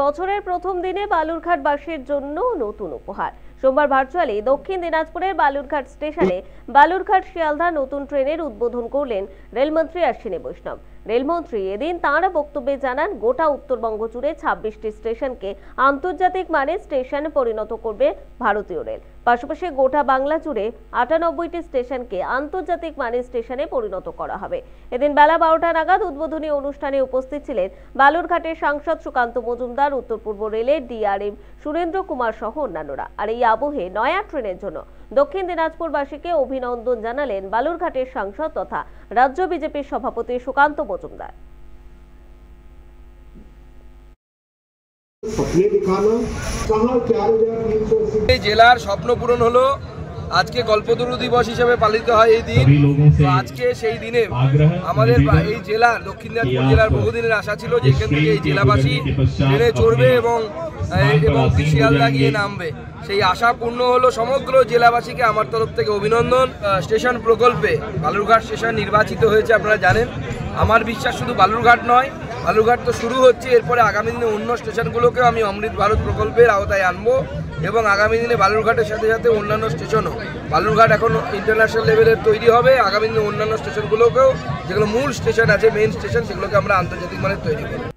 বছরের প্রথম দিনে বালুরঘাটবাসীর জন্য নতুন উপহার। সোমবার ভার্চুয়ালি দক্ষিণ দিনাজপুরের বালুরঘাট স্টেশনে বালুরঘাট শিয়ালদা নতুন ট্রেনের উদ্বোধন করলেন রেলমন্ত্রী অশ্বিনী বৈষ্ণব। রেলমন্ত্রী এদিন তাঁর বক্তব্যে জানান, গোটা উত্তরবঙ্গ জুড়ে 26টি স্টেশনকে আন্তর্জাতিক মানের স্টেশনে পরিণত করবে ভারতীয় রেল। পাশাপাশি গোটা বাংলা জুড়ে 98টি স্টেশনকে আন্তর্জাতিক মানের স্টেশনে পরিণত করা হবে। এদিন বেলা 12টা নাগাদ উদ্বোধনী অনুষ্ঠানে উপস্থিত ছিলেন বালুরঘাটের সাংসদ সুকান্ত মজুমদার, উত্তর পূর্ব রেলের ডিআরএম সুরেন্দ্র কুমার সহ অন্যান্যরা। আর এই আবহে নয়া ট্রেনের জন্য দক্ষিণ দিনাজপুরবাসীকে অভিনন্দন জানালেন বালুরঘাটের সাংসদ তথা রাজ্য বিজেপির সভাপতি সুকান্ত মজুমদার। জেলার স্বপ্ন পূরণ হলো। আজকে কল্পতরু দিবস হিসেবে পালিত হয় এই দিন। তো আজকে সেই দিনে আমাদের এই জেলার দক্ষিণ দিনাজপুর জেলার বহুদিনের আশা ছিল যে এখান থেকে এই জেলাবাসী ট্রেনে চড়বে এবং শিয়ালদা গিয়ে নামবে। সেই আশা পূর্ণ হলো। সমগ্র জেলাবাসীকে আমার তরফ থেকে অভিনন্দন। স্টেশন প্রকল্পে বালুরঘাট স্টেশন নির্বাচিত হয়েছে, আপনারা জানেন। আমার বিশ্বাস শুধু বালুরঘাট নয়, বালুরঘাট তো শুরু হচ্ছে, এরপরে আগামী দিনে অন্য স্টেশনগুলোকেও আমি অমৃত ভারত প্রকল্পের আওতায় আনবো এবং আগামী দিনে বালুরঘাটের সাথে সাথে অন্যান্য স্টেশনও, বালুরঘাট এখন ইন্টারন্যাশনাল লেভেলের তৈরি হবে, আগামী দিনে অন্যান্য স্টেশনগুলোকেও যেগুলো মূল স্টেশন আছে, মেইন স্টেশন, সেগুলোকে আমরা আন্তর্জাতিক মানের তৈরি করব।